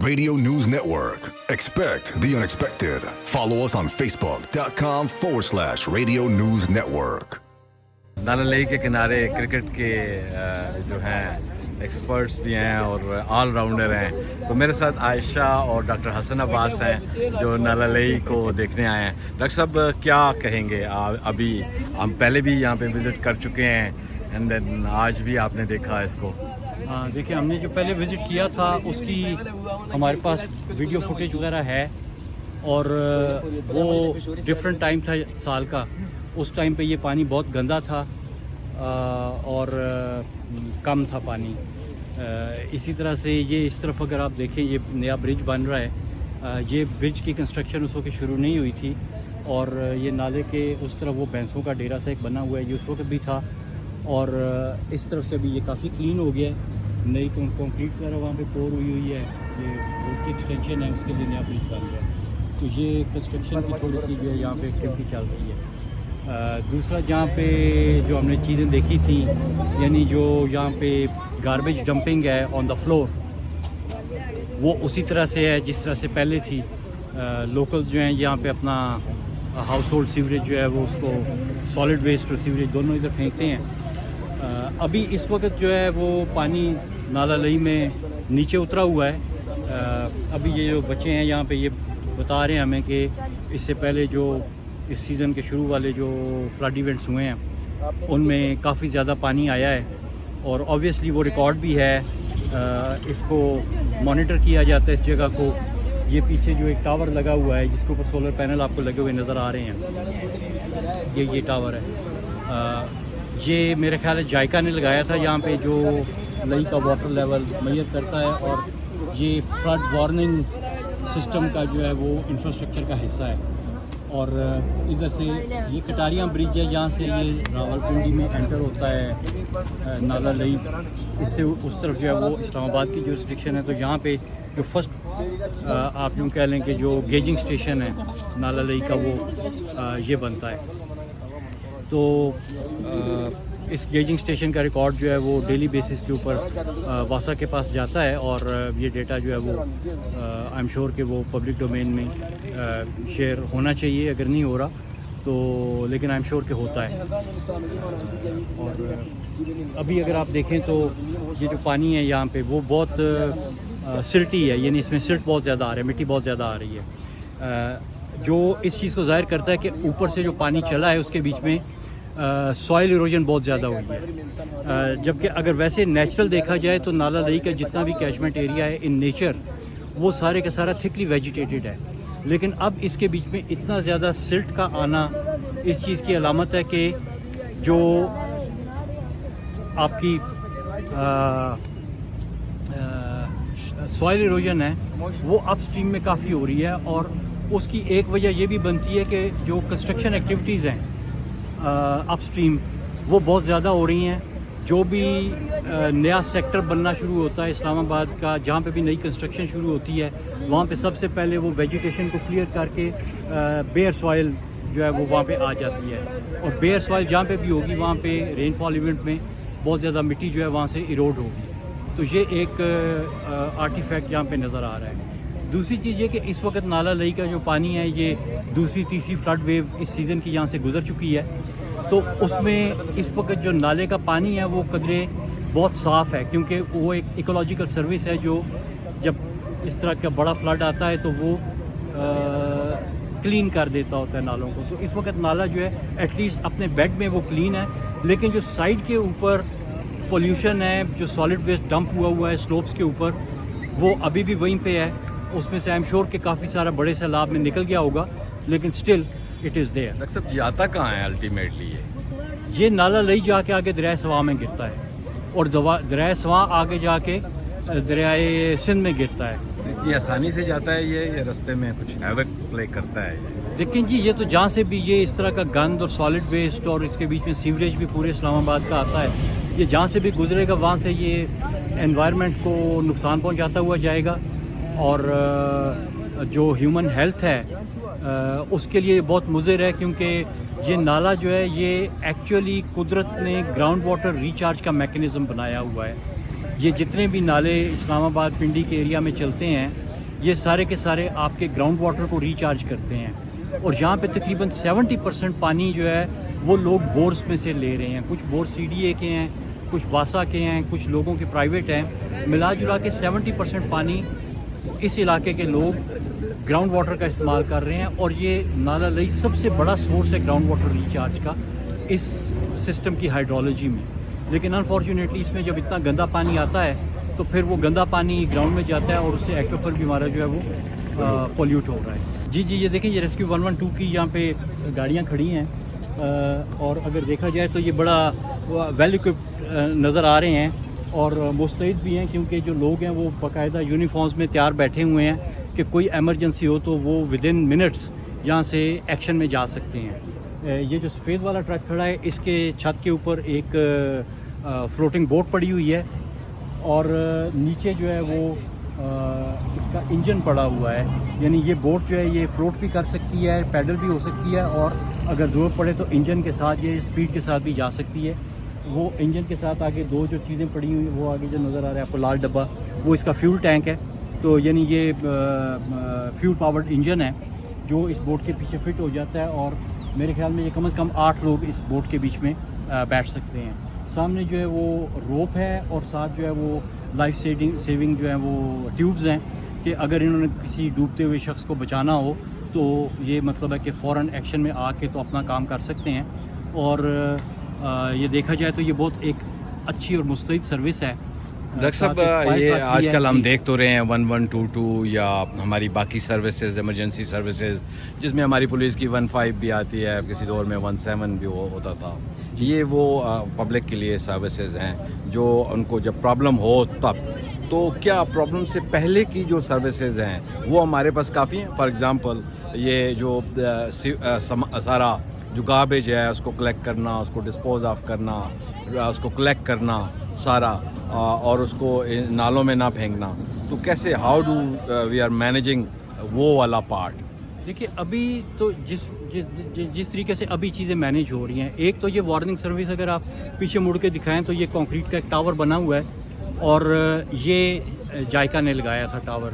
Radio News Network. Expect the unexpected. Follow us on Facebook.com/Radio News Network. नाला lake के किनारे cricket के जो हैं एक्सपर्ट्स भी हैं और ऑल राउंडर हैं, तो मेरे साथ आयशा और डॉक्टर हसन अब्बास हैं जो नाला लेक को देखने आए हैं। डॉक्टर साहब क्या कहेंगे? अभी हम पहले भी यहाँ पे विज़िट कर चुके हैं एंड देन आज भी आपने देखा इसको। हाँ, देखिए हमने जो पहले विज़िट किया था उसकी हमारे पास वीडियो फुटेज वगैरह है और वो डिफरेंट टाइम था साल का। उस टाइम पे ये पानी बहुत गंदा था और कम था पानी। इसी तरह से ये इस तरफ अगर आप देखें, ये नया ब्रिज बन रहा है। ये ब्रिज की कंस्ट्रक्शन उस वक्त शुरू नहीं हुई थी और ये नाले के उस तरफ वो भैंसों का डेरा सा एक बना हुआ है, ये उस वक्त भी था। और इस तरफ से भी ये काफ़ी क्लीन हो गया है। नई कंक्रीट वगैरह वहाँ पे पोर हुई है। ये रोड की एक्सटेंशन है, उसके लिए नया ब्रिज बन रहा है। तो ये कंस्ट्रक्शन की थोड़ी सी जो है यहाँ पे एक्टिविटी चल रही है। दूसरा जहाँ पे जो हमने चीज़ें देखी थी, यानी जो यहाँ पे गार्बेज डंपिंग है ऑन द फ्लोर, वो उसी तरह से है जिस तरह से पहले थी। लोकल्स जो हैं यहाँ पे अपना हाउस होल्ड सीवरेज जो है वो उसको सॉलिड वेस्ट और सीवरेज दोनों इधर फेंकते हैं। अभी इस वक्त जो है वो पानी नाला लई में नीचे उतरा हुआ है। अभी ये जो बच्चे हैं यहाँ पे ये बता रहे हैं हमें कि इससे पहले जो इस सीज़न के शुरू वाले जो फ्लड इवेंट्स हुए हैं उनमें काफ़ी ज़्यादा पानी आया है और ऑब्वियसली वो रिकॉर्ड भी है। इसको मॉनिटर किया जाता है इस जगह को। ये पीछे जो एक टावर लगा हुआ है जिसके ऊपर सोलर पैनल आपको लगे हुए नज़र आ रहे हैं, ये टावर है। ये मेरे ख्याल है जायका ने लगाया था यहाँ पे, जो लई का वाटर लेवल मेजर करता है और ये फ्लड वार्निंग सिस्टम का जो है वो इंफ्रास्ट्रक्चर का हिस्सा है। और इधर से ये कटारियाँ ब्रिज है, यहाँ से ये रावलपिंडी में एंटर होता है नाला लई। इससे उस तरफ जो है वो इस्लामाबाद की जुरिस्डिक्शन है। तो यहाँ पे जो फर्स्ट आप यूँ कह लें कि जो गेजिंग स्टेशन है नाला लई का वो ये बनता है। तो इस गेजिंग स्टेशन का रिकॉर्ड जो है वो डेली बेसिस के ऊपर वासा के पास जाता है और ये डेटा जो है वो आई एम श्योर कि वो पब्लिक डोमेन में शेयर होना चाहिए। अगर नहीं हो रहा तो लेकिन आई एम श्योर कि होता है। और अभी अगर आप देखें तो ये जो पानी है यहाँ पे वो बहुत सिल्टी है, यानी इसमें सिल्ट बहुत ज़्यादा आ रहा है, मिट्टी बहुत ज़्यादा आ रही है, जो इस चीज़ को ज़ाहिर करता है कि ऊपर से जो पानी चला है उसके बीच में सॉइल इरोजन बहुत ज़्यादा हुई है। जबकि अगर वैसे नेचुरल देखा जाए तो नाला लई का जितना भी कैचमेंट एरिया है इन नेचर वो सारे का सारा थिकली वेजिटेटेड है। लेकिन अब इसके बीच में इतना ज़्यादा सिल्ट का आना इस चीज़ की अलामत है कि जो आपकी सॉइल इरोजन है वो अपस्ट्रीम में काफ़ी हो रही है। और उसकी एक वजह ये भी बनती है कि जो कंस्ट्रक्शन एक्टिविटीज़ हैं अपस्ट्रीम वो बहुत ज़्यादा हो रही हैं। जो भी नया सेक्टर बनना शुरू होता है इस्लामाबाद का, जहाँ पे भी नई कंस्ट्रक्शन शुरू होती है, वहाँ पे सबसे पहले वो वेजिटेशन को क्लियर करके बेयर सॉइल जो है वो वहाँ पे आ जाती है। और बेयर सॉइल जहाँ पे भी होगी वहाँ पे रेनफॉल इवेंट में बहुत ज़्यादा मिट्टी जो है वहाँ से इरोड होगी। तो ये एक आर्टिफैक्ट यहाँ पे नज़र आ रहा है। दूसरी चीज़ ये कि इस वक्त नाला लई का जो पानी है ये दूसरी तीसरी फ्लड वेव इस सीज़न की यहाँ से गुजर चुकी है। तो उसमें इस वक्त जो नाले का पानी है वो कदरे बहुत साफ़ है, क्योंकि वो एक इकोलॉजिकल सर्विस है जो जब इस तरह का बड़ा फ्लड आता है तो वो क्लीन कर देता होता है नालों को। तो इस वक्त नाला जो है एटलीस्ट अपने बेड में वो क्लीन है, लेकिन जो साइड के ऊपर पोल्यूशन है, जो सॉलिड वेस्ट डंप हुआ है स्लोप्स के ऊपर, वो अभी भी वहीं पे है। उसमें से आई एम श्योर कि काफ़ी सारा बड़े सैलाब में निकल गया होगा, लेकिन still it is there. Doctor साहब जाता कहाँ है अल्टीमेटली? ये नाला लई जाके आगे दरिया सवा में गिरता है और दरिया सवा आगे जाके दरियाए सिंध में गिरता है। इतनी आसानी से जाता है ये रास्ते में कुछ हैवक प्ले करता है ये? लेकिन जी ये तो जहाँ से भी ये इस तरह का गंद और सॉलिड वेस्ट और इसके बीच में सीवरेज भी पूरे इस्लामाबाद का आता है, ये जहाँ से भी गुजरेगा वहाँ से ये एनवायरनमेंट को नुकसान पहुँचाता हुआ जाएगा। और जो ह्यूमन हेल्थ है उसके लिए बहुत मुज़र है, क्योंकि ये नाला जो है ये एक्चुअली कुदरत ने ग्राउंड वाटर रिचार्ज का मैकेनिज़्म बनाया हुआ है। ये जितने भी नाले इस्लामाबाद पिंडी के एरिया में चलते हैं یہ سارے کے سارے آپ کے گراؤنڈ واٹر کو ریچارج کرتے ہیں. اور یہاں پہ تقریباً 70% پانی جو ہے وہ لوگ بورس میں سے لے رہے ہیں. کچھ بور CDA کے ہیں, کچھ واسا کے ہیں, کچھ لوگوں کے پرائیویٹ ہیں. ملا جلا کے 70% پانی اس علاقے کے لوگ گراؤنڈ واٹر کا استعمال کر رہے ہیں. اور یہ نالا لئی سب سے بڑا سورس ہے گراؤنڈ واٹر ریچارج کا اس سسٹم کی ہائیڈرولوجی میں. لیکن انفارچونیٹلی اس میں جب اتنا گندا پانی آتا ہے تو پھر وہ گندا پانی گراؤنڈ میں جاتا ہے اور اس سے ایکویفر بھی ہمارا جو ہے وہ پولیوٹ ہو رہا ہے. جی یہ دیکھیں, یہ ریسکیو 112 کی یہاں پہ گاڑیاں کھڑی ہیں اور اگر دیکھا جائے تو یہ بڑا ویل اکوپڈ نظر آ رہے ہیں اور مستعد بھی ہیں, کیونکہ جو لوگ ہیں وہ باقاعدہ یونیفارمز میں تیار بیٹھے ہوئے ہیں کہ کوئی ایمرجنسی ہو تو وہ ودن منٹس یہاں سے ایکشن میں جا سکتے ہیں. یہ جو سفید والا ٹرک کھڑا ہے اس کے چھت کے اوپر ایک فلوٹنگ بوٹ پڑی ہوئی ہے اور نیچے جو ہے وہ اس کا انجن پڑا ہوا ہے. یعنی یہ بوٹ جو ہے یہ فلوٹ بھی کر سکتی ہے, پیڈل بھی ہو سکتی ہے اور اگر ضرورت پڑے تو انجن کے ساتھ یہ اسپیڈ کے ساتھ بھی جا سکتی ہے. وہ انجن کے ساتھ آگے دو جو چیزیں پڑی ہوئی وہ آگے جو نظر آ رہا ہے آپ کو لال ڈبہ, وہ اس کا فیول ٹینک ہے. تو یعنی یہ فیول پاورڈ انجن ہے جو اس بوٹ کے پیچھے فٹ ہو جاتا ہے اور میرے خیال میں یہ کم از کم 8 لوگ اس بوٹ کے بیچ میں بیٹھ سکتے ہیں. سامنے جو ہے وہ روپ ہے اور ساتھ جو ہے وہ لائف سیونگ جو ہے وہ ٹیوبز ہیں کہ اگر انہوں نے کسی ڈوبتے ہوئے شخص کو بچانا ہو تو یہ مطلب ہے کہ فوراً ایکشن میں آ کے تو اپنا کام کر سکتے ہیں. اور یہ دیکھا جائے تو یہ بہت ایک اچھی اور مستعد سروس ہے. ڈاکٹر صاحب یہ آج کل ہم دیکھ تو رہے ہیں 1122 یا ہماری باقی سروسز ایمرجنسی سروسز جس میں ہماری پولیس کی 15 بھی آتی ہے, کسی دور میں 17 بھی ہوتا تھا. یہ وہ پبلک کے لیے سروسز ہیں جو ان کو جب پرابلم ہو تب, تو کیا پرابلم سے پہلے کی جو سروسز ہیں وہ ہمارے پاس کافی ہیں؟ فار ایگزامپل یہ جو سارا جو گاربیج ہے اس کو کلیکٹ کرنا, اس کو ڈسپوز آف کرنا, اس کو کلیکٹ کرنا سارا اور اس کو نالوں میں نہ پھینکنا, تو کیسے how do we are managing وہ والا پارٹ؟ دیکھیے ابھی تو جس طریقے سے ابھی چیزیں مینیج ہو رہی ہیں, ایک تو یہ وارننگ سروس اگر آپ پیچھے مڑ کے دکھائیں تو یہ کنکریٹ کا ایک ٹاور بنا ہوا ہے اور یہ جائکا نے لگایا تھا ٹاور,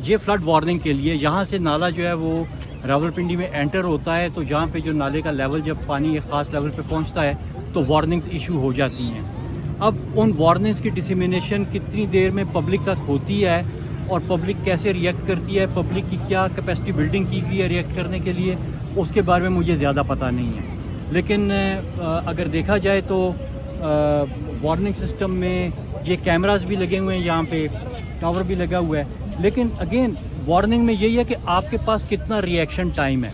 یہ فلڈ وارننگ کے لیے. یہاں سے نالا جو ہے وہ راولپنڈی میں انٹر ہوتا ہے تو جہاں پہ جو نالے کا لیول جب پانی ایک خاص لیول پہ پہنچتا ہے تو وارننگز ایشو ہو جاتی ہیں. اب ان وارننگز کی ڈسیمینیشن کتنی دیر میں پبلک تک ہوتی ہے اور پبلک کیسے ریئیکٹ کرتی ہے, پبلک کی کیا کیپیسٹی بلڈنگ کی گئی ہے ریئیکٹ کرنے کے لیے, اس کے بارے میں مجھے زیادہ پتہ نہیں ہے. لیکن اگر دیکھا جائے تو وارننگ سسٹم میں یہ کیمراز بھی لگے ہوئے ہیں, یہاں پہ ٹاور بھی لگا ہوا ہے. لیکن اگین وارننگ میں یہی ہے کہ آپ کے پاس کتنا ریئیکشن ٹائم ہے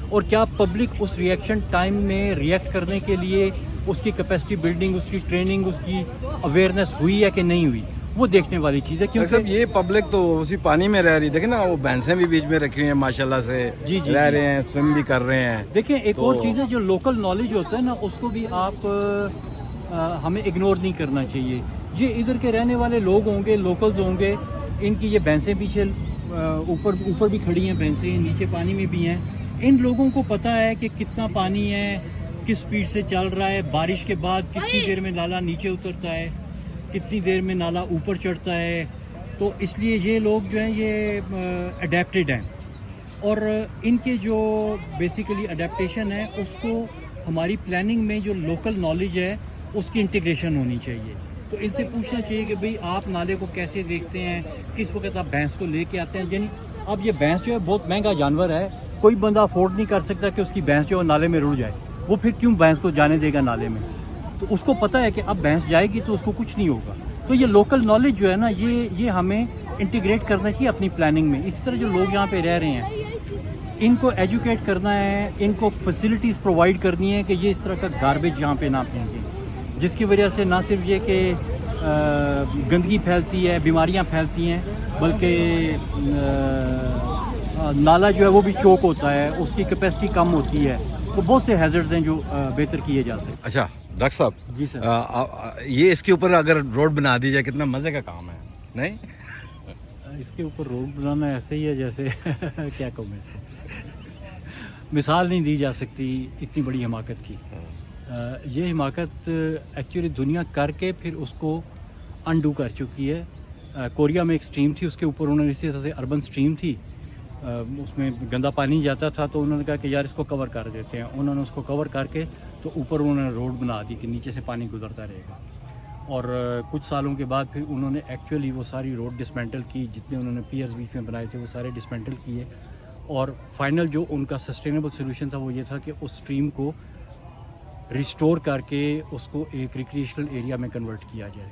اور کیا پبلک اس ریئیکشن ٹائم میں ریئیکٹ کرنے کے لیے اس کی کیپیسٹی بلڈنگ, اس کی ٹریننگ, اس کی اویئرنیس ہوئی ہے کہ نہیں ہوئی, وہ دیکھنے والی چیز ہے. کیونکہ یہ پبلک تو اسی پانی میں رہ رہی, دیکھیں نا وہ بھینسیں بھی بیچ میں رکھی ہوئی ہیں ماشاءاللہ سے, رہ رہے ہیں, سوئم بھی کر رہے ہیں. دیکھیں ایک اور چیز ہے جو لوکل نالج ہوتا ہے نا, اس کو بھی آپ ہمیں اگنور نہیں کرنا چاہیے. یہ ادھر کے رہنے والے لوگ ہوں گے, لوکلز ہوں گے, ان کی یہ بھینسیں پیچھے اوپر بھی کھڑی ہیں بھینسیں, نیچے پانی میں بھی ہیں. ان لوگوں کو پتہ ہے کہ کتنا پانی ہے, کس سپیڈ سے چل رہا ہے, بارش کے بعد کتنی دیر میں نالا نیچے اترتا ہے, کتنی دیر میں نالا اوپر چڑھتا ہے. تو اس لیے یہ لوگ جو ہیں یہ اڈیپٹیڈ ہیں اور ان کے جو بیسیکلی اڈیپٹیشن ہے اس کو ہماری پلاننگ میں جو لوکل نالج ہے اس کی انٹیگریشن ہونی چاہیے. تو ان سے پوچھنا چاہیے کہ بھئی آپ نالے کو کیسے دیکھتے ہیں, کس وقت آپ بھینس کو لے کے آتے ہیں. یعنی اب یہ بھینس جو ہے بہت مہنگا جانور ہے, کوئی بندہ افورڈ نہیں کر سکتا کہ اس کی بھینس جو ہے نالے میں رڑ جائے. وہ پھر کیوں بھینس کو جانے دے گا نالے میں؟ تو اس کو پتہ ہے کہ اب بھینس جائے گی تو اس کو کچھ نہیں ہوگا. تو یہ لوکل نالج جو ہے نا یہ ہمیں انٹیگریٹ کرنا چاہیے اپنی پلاننگ میں. اسی طرح جو لوگ یہاں پہ رہ رہے ہیں ان کو ایجوکیٹ کرنا ہے, ان کو فیسلٹیز پرووائڈ کرنی ہے کہ یہ اس طرح کا گاربیج یہاں پہ نہ پھینکیں, جس کی وجہ سے نہ صرف یہ کہ گندگی پھیلتی ہے, بیماریاں پھیلتی ہیں, بلکہ نالا جو ہے وہ بھی چوک ہوتا ہے, اس کی کیپیسٹی کم ہوتی ہے. تو بہت سے ہیزرڈز ہیں جو بہتر کیے جا سکتے ہیں. اچھا ڈاکٹر صاحب, جی سر, یہ اس کے اوپر اگر روڈ بنا دی جائے کتنا مزے کا کام ہے نہیں؟ اس کے اوپر روڈ بنانا ایسے ہی ہے جیسے کیا کہوں میں, مثال نہیں دی جا سکتی اتنی بڑی حماقت کی. یہ حماقت ایکچولی دنیا کر کے پھر اس کو انڈو کر چکی ہے. कोरिया में एक स्ट्रीम थी, उसके ऊपर उन्होंने इसी तरह से अर्बन स्ट्रीम थी, उसमें गंदा पानी जाता था, तो उन्होंने कहा कि यार इसको कवर कर देते हैं। उन्होंने उसको कवर करके तो ऊपर उन्होंने रोड बना दी कि नीचे से पानी गुजरता रहेगा। और कुछ सालों के बाद फिर उन्होंने एक्चुअली वो सारी रोड डिसमेंटल की, जितने उन्होंने पियर्स बीच में बनाए थे वो सारे डिसमेंटल किए। और फाइनल जो उनका सस्टेनेबल सोल्यूशन था वो ये था कि उस स्ट्रीम को रिस्टोर करके उसको एक रिक्रिएशनल एरिया में कन्वर्ट किया जाए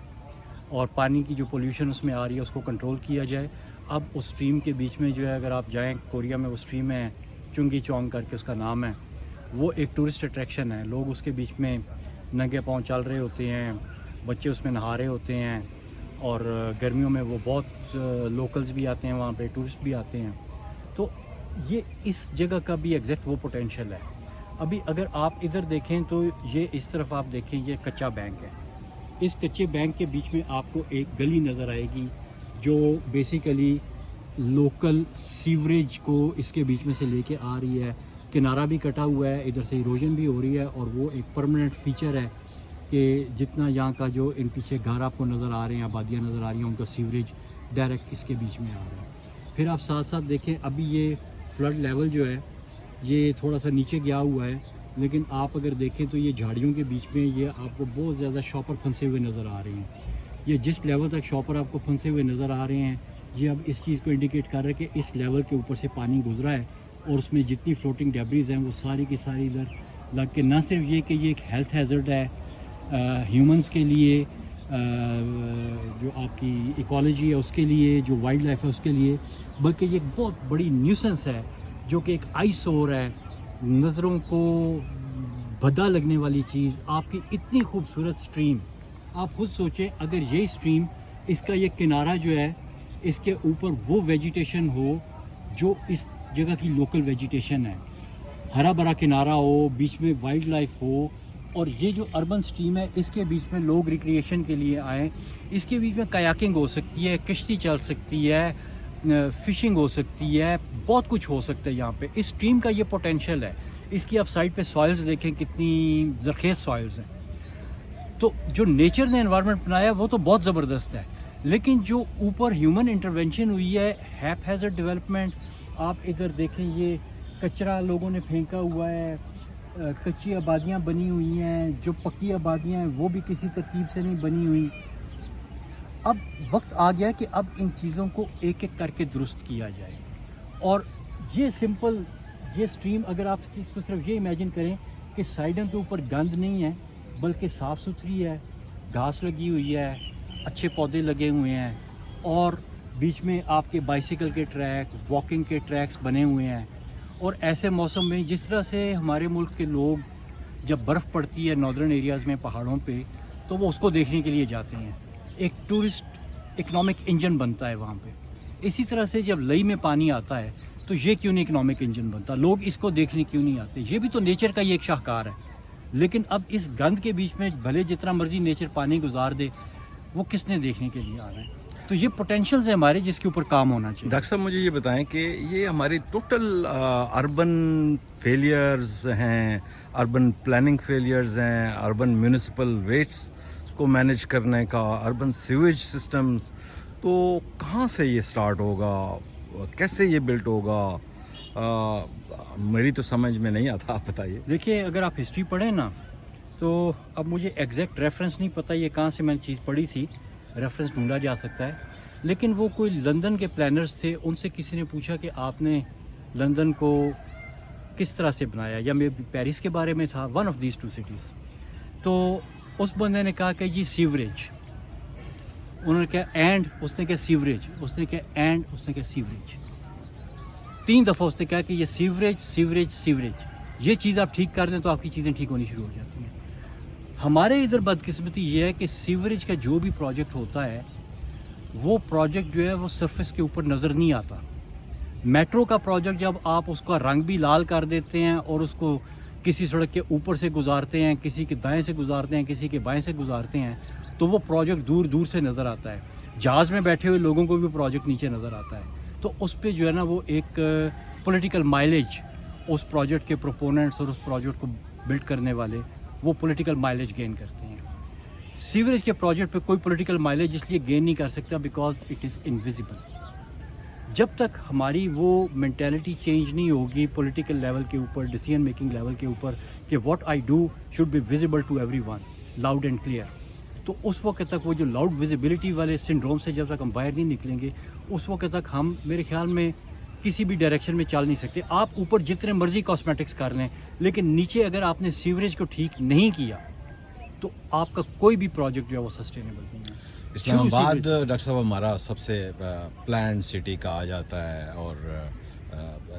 और पानी की जो पोल्यूशन उसमें आ रही है उसको कंट्रोल किया जाए। अब उस स्ट्रीम के बीच में जो है, अगर आप जाएं कोरिया में, वो स्ट्रीम है चुंगी चौंग करके उसका नाम है, वो एक टूरिस्ट अट्रैक्शन है। लोग उसके बीच में नंगे पाँव चल रहे होते हैं, बच्चे उसमें नहा रहे होते हैं, और गर्मियों में वो बहुत लोकल्स भी आते हैं वहाँ पे, टूरिस्ट भी आते हैं। तो ये इस जगह का भी एग्जैक्ट वो पोटेंशियल है। अभी अगर आप इधर देखें तो ये इस तरफ आप देखें, ये कच्चा बैंक है। इस कच्चे बैंक के बीच में आपको एक गली नज़र आएगी जो बेसिकली लोकल सीवरेज को इसके बीच में से लेके आ रही है। किनारा भी कटा हुआ है, इधर से इरोजन भी हो रही है, और वो एक परमानेंट फीचर है कि जितना यहाँ का जो इन पीछे घर आपको नज़र आ रहे हैं, आबादियाँ नज़र आ रही हैं, उनका सीवरेज डायरेक्ट इसके बीच में आ रहा है। फिर आप साथ साथ देखें, अभी ये फ्लड लेवल जो है ये थोड़ा सा नीचे गया हुआ है, लेकिन आप अगर देखें तो ये झाड़ियों के बीच में ये आपको बहुत ज़्यादा शॉपर फंसे हुए नज़र आ रहे हैं। ये जिस लेवल तक शॉपर आपको फंसे हुए नज़र आ रहे हैं, ये अब इस चीज़ को इंडिकेट कर रहा है कि इस लेवल के ऊपर से पानी गुजरा है, और उसमें जितनी फ्लोटिंग डेब्रीज हैं वो सारी की सारी इधर लग के, ना सिर्फ ये कि ये एक हेल्थ हैज़र्ड है ह्यूमंस के लिए, जो आपकी इकोलॉजी है उसके लिए, जो वाइल्ड लाइफ है उसके लिए, बल्कि ये एक बहुत बड़ी न्यूसेंस है जो कि एक आईसोर है, नज़रों को भद्दा लगने वाली चीज़। आपकी इतनी खूबसूरत स्ट्रीम, आप खुद सोचें, अगर ये स्ट्रीम, इसका ये किनारा जो है, इसके ऊपर वो वेजिटेशन हो जो इस जगह की लोकल वेजिटेशन है, हरा भरा किनारा हो, बीच में वाइल्ड लाइफ हो, और ये जो अर्बन स्ट्रीम है इसके बीच में लोग रिक्रिएशन के लिए आएँ। इसके बीच में कायाकिंग हो सकती है, कश्ती चल सकती है, फ़िशिंग हो सकती है, बहुत कुछ हो सकता है यहाँ पे। इस स्ट्रीम का ये पोटेंशियल है। इसकी आप साइड पे सॉइल्स देखें, कितनी ज़रख़ेज़ सॉइल्स हैं। तो जो नेचर ने एनवायरनमेंट बनाया वो तो बहुत ज़बरदस्त है, लेकिन जो ऊपर ह्यूमन इंटरवेंशन हुई है, हैज़र्ड डेवलपमेंट, आप इधर देखें, ये कचरा लोगों ने फेंका हुआ है, कच्ची आबादियाँ बनी हुई हैं, जो पक्की आबादियाँ हैं वो भी किसी तरतीब से नहीं बनी हुई। अब वक्त आ गया कि अब इन चीज़ों को एक एक करके दुरुस्त किया जाए। और ये सिंपल, ये स्ट्रीम, अगर आप इसको सिर्फ ये इमेजिन करें कि साइडों के ऊपर गंद नहीं है, बल्कि साफ़ सुथरी है, घास लगी हुई है, अच्छे पौधे लगे हुए हैं, और बीच में आपके बाइसिकल के ट्रैक, वॉकिंग के ट्रैक्स बने हुए हैं। और ऐसे मौसम में, जिस तरह से हमारे मुल्क के लोग, जब बर्फ़ पड़ती है नॉर्दर्न एरियाज़ में पहाड़ों पे, तो वो उसको देखने के लिए जाते हैं। एक टूरिस्ट इकनॉमिक इंजन बनता है वहाँ पे। इसी तरह से जब लई में पानी आता है तो ये क्यों नहीं इकनॉमिक इंजन बनता? लोग इसको देखने क्यों नहीं आते? ये भी तो नेचर का ही एक शाहकार है। लेकिन अब इस गंद के बीच में भले जितना मर्जी नेचर पानी गुजार दे, वो किसने देखने के लिए आ रहा है? तो ये पोटेंशियल्स है हमारे, जिसके ऊपर काम होना चाहिए। डॉक्टर साहब, मुझे ये बताएं कि ये हमारी टोटल अर्बन फेलियर्स हैं, अर्बन प्लानिंग फेलियर्स हैं, अर्बन म्यूनिसिपल वेट्स को मैनेज करने का, अर्बन सीवेज सिस्टम्स, तो कहाँ से ये स्टार्ट होगा, कैसे ये बिल्ट होगा? मेरी तो समझ में नहीं आता, आप बताइए। देखिए, अगर आप हिस्ट्री पढ़ें ना, तो अब मुझे एग्जैक्ट रेफरेंस नहीं पता ये कहाँ से मैंने चीज़ पढ़ी थी, रेफरेंस ढूंढा जा सकता है, लेकिन वो कोई लंदन के प्लानर्स थे, उनसे किसी ने पूछा कि आपने लंदन को किस तरह से बनाया, या मे पेरिस के बारे में था, one of these two cities. तो उस बंदे ने कहा कि जी सीवरेज, उन्होंने कहा एंड, उसने कहा सीवरेज, उसने कहा एंड, उसने कहा सीवरेज, 3 दफ़ा उसने कहा कि ये सीवरेज सीवरेज सीवरेज, ये चीज़ आप ठीक कर दें तो आपकी चीज़ें ठीक होनी शुरू हो जाती हैं। हमारे इधर बदकिस्मती ये है कि सीवरेज का जो भी प्रोजेक्ट होता है, वो प्रोजेक्ट जो है वो सरफेस के ऊपर नज़र नहीं आता। मेट्रो का प्रोजेक्ट जब आप उसका रंग भी लाल कर देते हैं और उसको किसी सड़क के ऊपर से गुजारते हैं, किसी के दाएं से गुजारते हैं, किसी के बाएं से गुजारते हैं, तो वो प्रोजेक्ट दूर दूर से नज़र आता है। जहाज़ में बैठे हुए लोगों को भी प्रोजेक्ट नीचे नज़र आता है। तो उस पे जो है ना, वो एक पॉलिटिकल माइलेज, उस प्रोजेक्ट के प्रोपोनेंट्स और उस प्रोजेक्ट को बिल्ड करने वाले, वो पॉलिटिकल माइलेज गेन करते हैं। सीवरेज के प्रोजेक्ट पे कोई पॉलिटिकल माइलेज इसलिए गेन नहीं कर सकता बिकॉज इट इज़ इनविजिबल. जब तक हमारी वो मेंटालिटी चेंज नहीं होगी पॉलिटिकल लेवल के ऊपर, डिसीजन मेकिंग लेवल के ऊपर, कि what I do should be visible to everyone, loud and clear, तो उस वक्त तक वो जो लाउड विजिबिलिटी वाले सिंड्रोम से जब तक हम बाहर नहीं निकलेंगे, उस वक्त तक हम मेरे ख्याल में किसी भी डायरेक्शन में चल नहीं सकते. आप ऊपर जितने मर्जी कॉस्मेटिक्स कर लें, लेकिन नीचे अगर आपने सीवरेज को ठीक नहीं किया तो आपका कोई भी प्रोजेक्ट जो है वो सस्टेनेबल नहीं है. इस्लामाबाद डॉक्टर साहब हमारा सबसे प्लान सिटी कहा जाता है और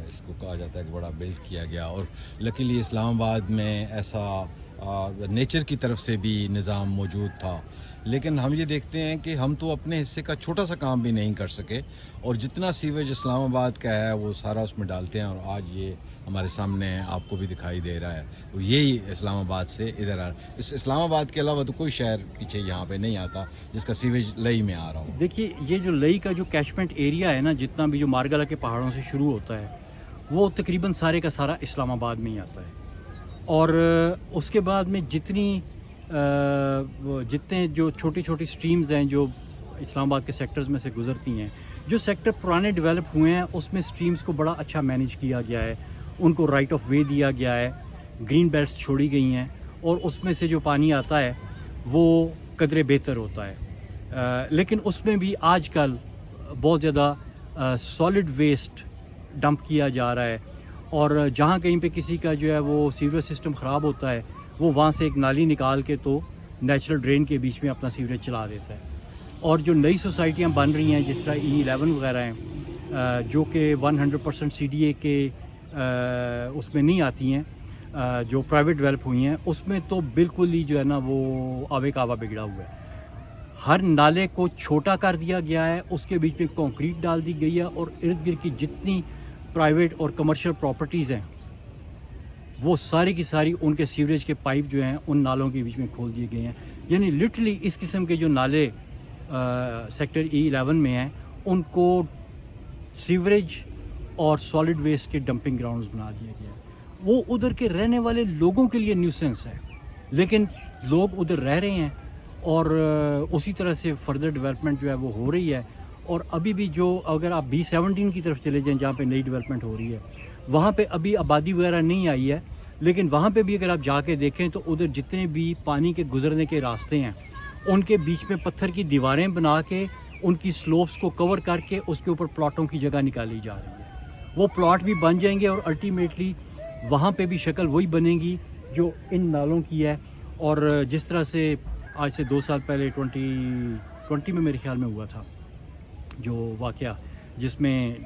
इसको कहा जाता है कि बड़ा बिल्ड किया गया, और लकीली इस्लामाबाद में ऐसा नेचर की तरफ से भी निज़ाम मौजूद था. लेकिन हम ये देखते हैं कि हम तो अपने हिस्से का छोटा सा काम भी नहीं कर सके, और जितना सीवेज इस्लामाबाद का है वो सारा उसमें डालते हैं. और आज ये हमारे सामने आपको भी दिखाई दे रहा है, तो यही इस्लामाबाद से इधर आ रहा है. इस इस्लामाबाद के अलावा तो कोई शहर पीछे यहाँ पे नहीं आता जिसका सीवेज लई में आ रहा हो. देखिए, ये जो लई का जो कैचमेंट एरिया है ना, जितना भी जो मारगला के पहाड़ों से शुरू होता है, वो तकरीबन सारे का सारा इस्लामाबाद में ही आता है. और उसके बाद में जितने जो छोटी छोटी स्ट्रीम्स हैं जो इस्लामाबाद के सेक्टर्स में से गुजरती हैं, जो सेक्टर पुराने डेवलप हुए हैं उसमें स्ट्रीम्स को बड़ा अच्छा मैनेज किया गया है, उनको राइट ऑफ वे दिया गया है, ग्रीन बेल्ट्स छोड़ी गई हैं, और उसमें से जो पानी आता है वो कदरे बेहतर होता है. लेकिन उसमें भी आजकल बहुत ज़्यादा सॉलिड वेस्ट डंप किया जा रहा है, और जहाँ कहीं पे किसी का जो है वो सीवरेज सिस्टम ख़राब होता है, वो वहाँ से एक नाली निकाल के तो नेचुरल ड्रेन के बीच में अपना सीवरेज चला देता है. और जो नई सोसाइटियाँ बन रही हैं जिस तरह E11 वगैरह हैं, जो कि 100% CDA के उसमें नहीं आती हैं, जो प्राइवेट डेवलप हुई हैं, उसमें तो बिल्कुल ही जो है ना वो आवे कावा बिगड़ा हुआ है. हर नाले को छोटा कर दिया गया है, उसके बीच में कंक्रीट डाल दी गई है, और इर्द गिर्द की जितनी प्राइवेट और कमर्शियल प्रॉपर्टीज़ हैं वो सारी की सारी उनके सीवरेज के पाइप जो हैं उन नालों के बीच में खोल दिए गए हैं. यानी लिटरली इस किस्म के जो नाले सेक्टर E11 में हैं उनको सीवरेज और सॉलिड वेस्ट के डंपिंग ग्राउंड्स बना दिया गया है. वो उधर के रहने वाले लोगों के लिए न्यूसेंस है, लेकिन लोग उधर रह रहे हैं, और उसी तरह से फर्दर डेवलपमेंट जो है वो हो रही है. और अभी भी जो अगर आप B17 की तरफ चले जाएं जहाँ पे नई डेवलपमेंट हो रही है, वहाँ पे अभी आबादी वगैरह नहीं आई है, लेकिन वहाँ पे भी अगर आप जाके देखें तो उधर जितने भी पानी के गुजरने के रास्ते हैं उनके बीच में पत्थर की दीवारें बना के उनकी स्लोप्स को कवर करके उसके ऊपर प्लॉटों की जगह निकाली जा रही है. वो प्लॉट भी बन जाएंगे और अल्टीमेटली वहाँ पे भी शक्ल वही बनेगी जो इन नालों की है. और जिस तरह से आज से 2 साल पहले 2020 में मेरे ख्याल में हुआ था जो वाक़या, जिसमें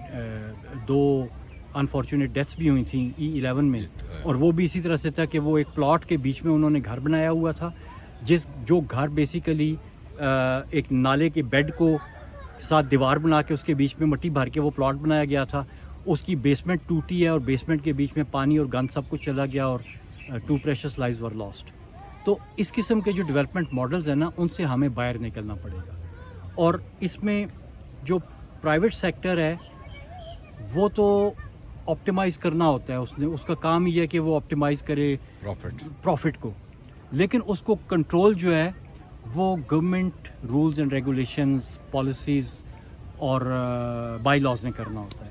2 अनफॉर्चुनेट डेथ्स भी हुई थी E11 में, और वो भी इसी तरह से था कि वो एक प्लॉट के बीच में उन्होंने घर बनाया हुआ था, जो घर बेसिकली एक नाले के बेड को साथ दीवार बना के उसके बीच में मिट्टी भर के वो प्लॉट बनाया गया था. उसकी बेसमेंट टूटी है और बेसमेंट के बीच में पानी और गंद सब कुछ चला गया, और 2 प्रेशियस लाइव्स वर लॉस्ट. तो इस किस्म के जो डेवलपमेंट मॉडल्स हैं ना, उनसे हमें बाहर निकलना पड़ेगा. और इसमें जो प्राइवेट सेक्टर है वो तो ऑप्टिमाइज़ करना होता है, उसका काम ही है कि वो ऑप्टिमाइज़ करे प्रॉफिट को, लेकिन उसको कंट्रोल जो है वो government rules and regulations, policies और बाई लॉज ने करना होता है.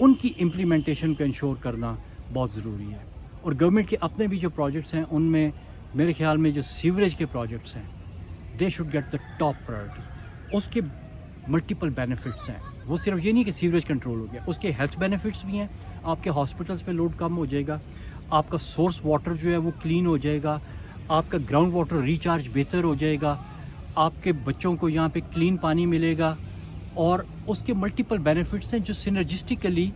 उनकी इम्प्लीमेंटेशन को इंश्योर करना बहुत ज़रूरी है. और गवर्नमेंट के अपने भी जो प्रोजेक्ट्स हैं उनमें मेरे ख्याल में जो सीवरेज के प्रोजेक्ट्स हैं they should get the top priority. उसके मल्टीपल बेनिफिट्स हैं. वो सिर्फ ये नहीं कि सीवरेज कंट्रोल हो गया, उसके हेल्थ बेनिफिट्स भी हैं. आपके हॉस्पिटल्स पे लोड कम हो जाएगा, आपका सोर्स वाटर जो है वो क्लीन हो जाएगा, आपका ग्राउंड वाटर रिचार्ज बेहतर हो जाएगा, आपके बच्चों को यहाँ पे क्लीन पानी मिलेगा, और उसके मल्टीपल बेनिफिट्स हैं जो सिनर्जिस्टिकली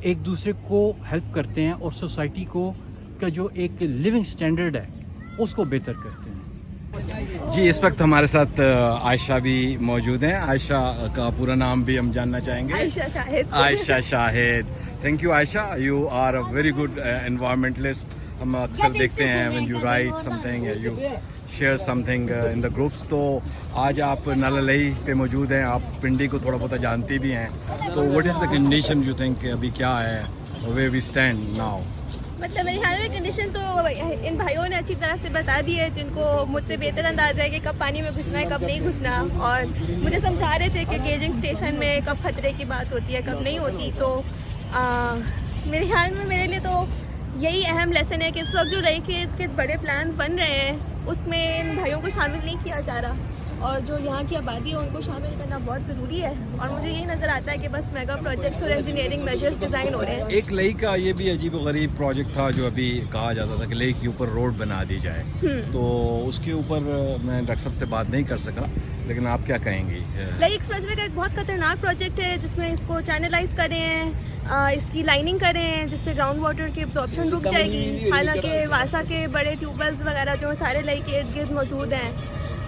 एक दूसरे को हेल्प करते हैं और सोसाइटी को का जो एक लिविंग स्टैंडर्ड है उसको बेहतर करते हैं. जी, इस वक्त हमारे साथ आयशा भी मौजूद हैं. आयशा का पूरा नाम भी हम जानना चाहेंगे. Ayesha Shahid. Ayesha Shahid. Thank you Ayesha, you are a very good environmentalist. हम अक्सर देखते हैं when you write something, you share something in the groups. तो आज आप नालालई पे मौजूद हैं, आप पिंडी को थोड़ा बहुत जानते भी हैं. तो what is the condition you think अभी क्या है, वेयर वी स्टैंड नाउ? مطلب میرے خیال میں کنڈیشن تو ان بھائیوں نے اچھی طرح سے بتا دی ہے، جن کو مجھ سے بہتر اندازہ ہے کہ کب پانی میں گھسنا ہے کب نہیں گھسنا، اور مجھے سمجھا رہے تھے کہ گیجنگ اسٹیشن میں کب خطرے کی بات ہوتی ہے کب نہیں ہوتی. تو میرے خیال میں میرے لیے تو یہی اہم لیسن ہے کہ اس وقت جو رہی کے بڑے پلانز بن رہے ہیں اس میں ان بھائیوں کو شامل نہیں کیا جا رہا، اور جو یہاں کی آبادی ہے ان کو شامل کرنا بہت ضروری ہے. اور مجھے یہی نظر آتا ہے کہ بس میگا پروجیکٹس اور انجینئرنگ میجرز ڈیزائن ہو رہے ہیں. ایک لئی کا یہ بھی عجیب و غریب پروجیکٹ تھا جو ابھی کہا جاتا تھا کہ لئی کے اوپر روڈ بنا دی جائے، تو اس کے اوپر میں ڈاکٹر صاحب سے بات نہیں کر سکا، لیکن آپ کیا کہیں گی؟ لئی ایکسپریس وے کا ایک بہت خطرناک پروجیکٹ ہے جس میں اس کو چینلائز کر رہے ہیں، اس کی لائننگ کر رہے ہیں جس سے گراؤنڈ واٹر کی ابزارپشن رک جائے گی. حالانکہ واسا کے بڑے ٹیوب ویلز وغیرہ جو سارے لئی کے ارد گرد موجود ہیں،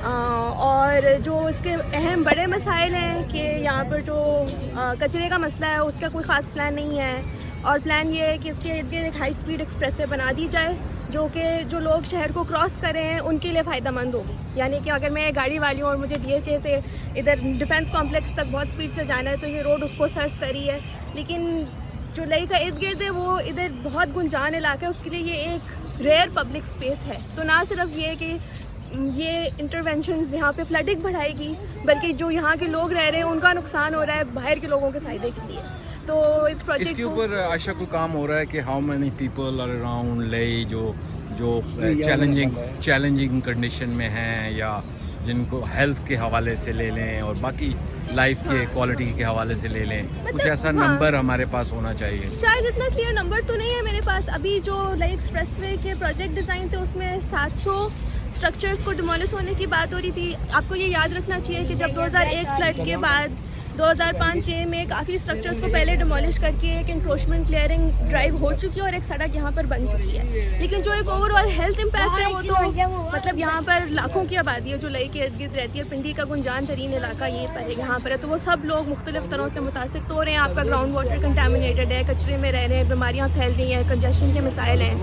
اور جو اس کے اہم بڑے مسائل ہیں کہ یہاں پر جو کچرے کا مسئلہ ہے اس کا کوئی خاص پلان نہیں ہے، اور پلان یہ ہے کہ اس کے ارد گرد ایک ہائی اسپیڈ ایکسپریس وے بنا دی جائے جو کہ جو لوگ شہر کو کراس کر رہے ہیں ان کے لیے فائدہ مند ہوگی. یعنی کہ اگر میں گاڑی والی ہوں اور مجھے ڈی ایچ اے سے ادھر ڈیفینس کمپلیکس تک بہت اسپیڈ سے جانا ہے تو یہ روڈ اس کو سرو کری ہے، لیکن جو لئی کا ارد گرد ہے وہ ادھر بہت گنجان علاقہ ہے، اس کے لیے یہ ایک ریئر پبلک اسپیس ہے. تو نہ صرف یہ کہ یہ انٹرونشن یہاں پہ فلڈنگ بڑھائے گی بلکہ جو یہاں کے لوگ رہ رہے ہیں ان کا نقصان ہو رہا ہے باہر کے لوگوں کے فائدے کے لیے. تو اس پروجیکٹ کے اوپر عائشہ کو کام ہو رہا ہے کہ how many people are around لئی جو چیلنجنگ کنڈیشن میں ہیں یا جن کو ہیلتھ کے حوالے سے لے لیں اور باقی لائف کے کوالٹی کے حوالے سے لے لیں، کچھ ایسا نمبر ہمارے پاس ہونا چاہیے. شاید اتنا کلیئر نمبر تو نہیں ہے میرے پاس. ابھی جو لئی ایکسپریس وے کے پروجیکٹ ڈیزائن تھے اس میں 700 اسٹرکچرز کو ڈیمولش ہونے کی بات ہو رہی تھی. آپ کو یہ یاد رکھنا چاہیے کہ جب 2001 فلڈ کے بعد 2005-6 میں کافی اسٹرکچرز کو پہلے ڈیمولش کر کے ایک انکروچمنٹ کلیئرنگ ڈرائیو ہو چکی ہے اور ایک سڑک یہاں پر بن چکی ہے. لیکن جو ایک اوور آل ہیلتھ امپیکٹ ہے وہ تو مطلب یہاں پر لاکھوں کی آبادی ہے جو لئی کے ارد گرد رہتی ہے. پنڈی کا گنجان ترین علاقہ یہ پر ہے یہاں پر ہے، تو وہ سب لوگ مختلف طرح سے متاثر تو ہو رہے ہیں. آپ کا گراؤنڈ واٹر کنٹامنیٹڈ ہے، کچرے میں رہ رہے ہیں، بیماریاں پھیل رہی ہیں، کنجیشن کے مسائل ہیں.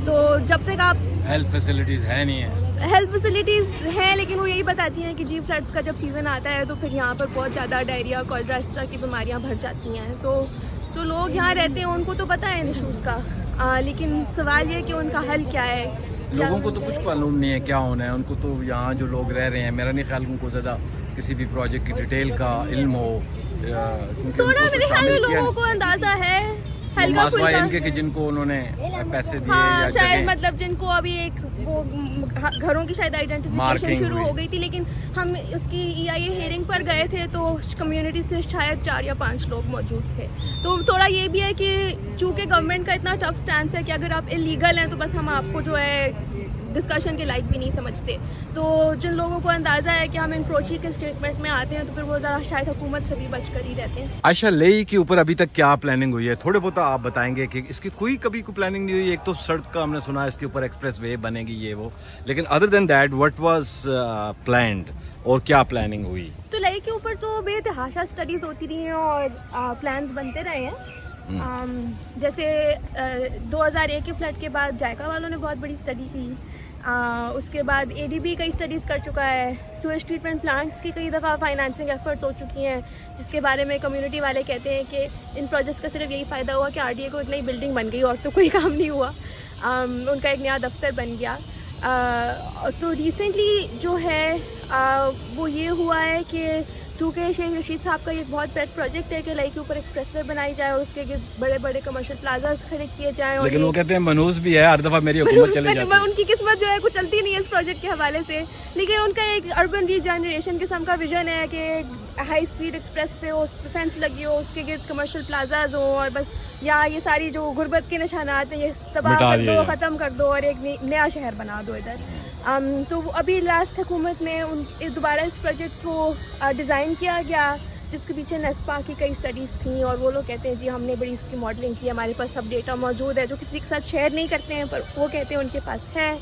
تو جب تک آپ ہیلتھ فیسلٹیز ہے نہیں ہیں، ہیلتھ فیسلٹیز ہیں لیکن وہ یہی بتاتی ہیں کہ جی فلڈس کا جب سیزن آتا ہے تو پھر یہاں پر بہت زیادہ ڈائریا کولرا اس طرح کی بیماریاں بھر جاتی ہیں. تو جو لوگ یہاں رہتے ہیں ان کو تو پتہ ہے ان ایشوز کا، لیکن سوال یہ کہ ان کا حل کیا ہے. لوگوں کو تو کچھ معلوم نہیں ہے کیا ہونا ہے. ان کو تو یہاں جو لوگ رہ رہے ہیں میرا نہیں خیال ان کو زیادہ کسی بھی پروجیکٹ کی ڈیٹیل کا علم ہو. تھوڑا میرے خیال میں لوگوں کو اندازہ ہے مسئلہ ان کے کہ جن کو انہوں نے پیسے دیے یا شاید مطلب جن کو ابھی ایک وہ گھروں کی شاید آئیڈینٹیفیکیشن شروع ہو گئی تھی. لیکن ہم اس کی EIA ہیئرنگ پر گئے تھے تو کمیونٹی سے شاید 4 یا 5 لوگ موجود تھے. تو تھوڑا یہ بھی ہے کہ چونکہ گورنمنٹ کا اتنا ٹف سٹینس ہے کہ اگر آپ انلیگل ہیں تو بس ہم آپ کو جو ہے ڈسکشن کے لائق بھی نہیں سمجھتے. تو جن لوگوں کو اندازہ ہے کہ ہم انکروچی کے اسٹیٹمنٹ میں آتے ہیں تو پھر وہ ذرا شاید حکومت سے بھی بچ کر ہی رہتے ہیں. عائشہ لئی کے اوپر ابھی تک کیا پلاننگ ہوئی ہے؟ تھوڑے بہت آپ بتائیں گے کہ اس کی کبھی کوئی پلاننگ نہیں ہوئی. ایک تو سڑک کا ہم نے سنا ہے اس کے اوپر ایکسپریس وے بنے گی یہ وہ، لیکن other than that what was planned اور کیا پلاننگ ہوئی؟ تو لئی کے اوپر تو بے تحاشا اسٹڈیز ہوتی رہی ہیں اور پلانز بنتے رہے ہیں. جیسے 2001 کے فلڈ کے بعد جائکا والوں نے بہت بڑی اسٹڈی کی. اس کے بعد ADB کئی اسٹڈیز کر چکا ہے. سویج ٹریٹمنٹ پلانٹس کی کئی دفعہ فائنانسنگ ایفرٹس ہو چکی ہیں جس کے بارے میں کمیونٹی والے کہتے ہیں کہ ان پروجیکٹس کا صرف یہی فائدہ ہوا کہ RDA کو ایک نئی بلڈنگ بن گئی اور تو کوئی کام نہیں ہوا. ان کا ایک نیا دفتر بن گیا. تو ریسنٹلی جو ہے وہ یہ ہوا ہے کہ چونکہ شیخ رشید صاحب کا یہ بہت پیٹ پروجیکٹ ہے کہ لئی کے اوپر ایکسپریس وے بنائی جائے اور اس کے بڑے بڑے کمرشل پلازاز کھڑے کیے جائیں. لیکن وہ کہتے ہیں منوس بھی ہے، ہر دفعہ میری حکومت چلے جاتی ہے. ان کی قسمت جو ہے کچھ چلتی نہیں ہے اس پروجیکٹ کے حوالے سے. لیکن ان کا ایک اربن ری جنریشن قسم کا ویژن ہے کہ ہائی اسپیڈ ایکسپریس وے ہو، اس پہ فینس لگی ہو، اس کے گرد کمرشل پلازاز ہوں اور بس یا یہ ساری جو غربت کے نشانات ہیں یہ تباہ کر دو، ختم کر دو اور ایک نیا شہر بنا دو ادھر. تو ابھی لاسٹ حکومت میں دوبارہ اس پروجیکٹ کو ڈیزائن کیا گیا جس کے پیچھے نیسپا کی کئی اسٹڈیز تھیں اور وہ لوگ کہتے ہیں جی ہم نے بڑی اس کی ماڈلنگ کی، ہمارے پاس سب ڈیٹا موجود ہے جو کسی کے ساتھ شیئر نہیں کرتے ہیں پر وہ کہتے ہیں ان کے پاس ہے.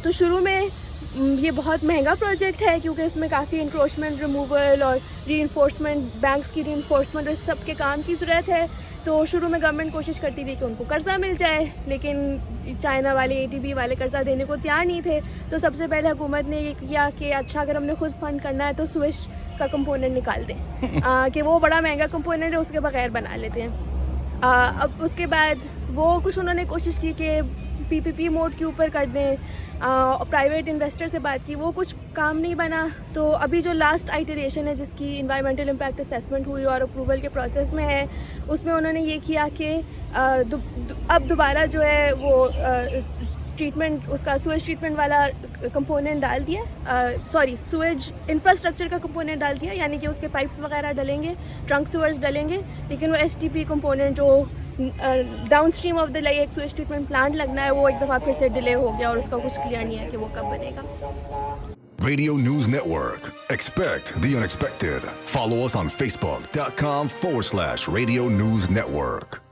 تو شروع میں یہ بہت مہنگا پروجیکٹ ہے کیونکہ اس میں کافی انکروچمنٹ ریموول اور ری انفورسمنٹ، بینکس کی ری انفورسمنٹ اور اس سب کے کام کی ضرورت ہے. تو شروع میں گورنمنٹ کوشش کرتی تھی کہ ان کو قرضہ مل جائے لیکن چائنا والے ADB والے قرضہ دینے کو تیار نہیں تھے. تو سب سے پہلے حکومت نے یہ کیا کہ اچھا اگر ہم نے خود فنڈ کرنا ہے تو سویش کا کمپوننٹ نکال دیں کہ وہ بڑا مہنگا کمپوننٹ ہے، اس کے بغیر بنا لیتے ہیں. اب اس کے بعد وہ کچھ انہوں نے کوشش کی کہ PPP موڈ کے اوپر کر دیں, پرائیویٹ انویسٹر سے بات کی, وہ کچھ کام نہیں بنا. تو ابھی جو لاسٹ آئٹریشن ہے جس کی انوائرمنٹل امپیکٹ اسیسمنٹ ہوئی اور اپروول کے پروسیس میں ہے, اس میں انہوں نے یہ کیا کہ اب دوبارہ جو ہے وہ ٹریٹمنٹ, اس کا سویج ٹریٹمنٹ والا کمپوننٹ ڈال دیا, سویج انفراسٹرکچر کا کمپوننٹ ڈال دیا, یعنی کہ اس کے پائپس وغیرہ ڈلیں گے, ٹرنک سیورز ڈلیں گے, لیکن وہ STP کمپوننٹ جو ڈاؤن اسٹریم آف دا ایک سویج ٹریٹمنٹ پلانٹ لگنا ہے وہ ایک دفعہ پھر سے ڈیلے ہو گیا اور اس کا کچھ کلیئر نہیں ہے کہ وہ کب بنے گا. Radio News Network. Expect the unexpected. Follow us on Facebook.com/Radio News Network.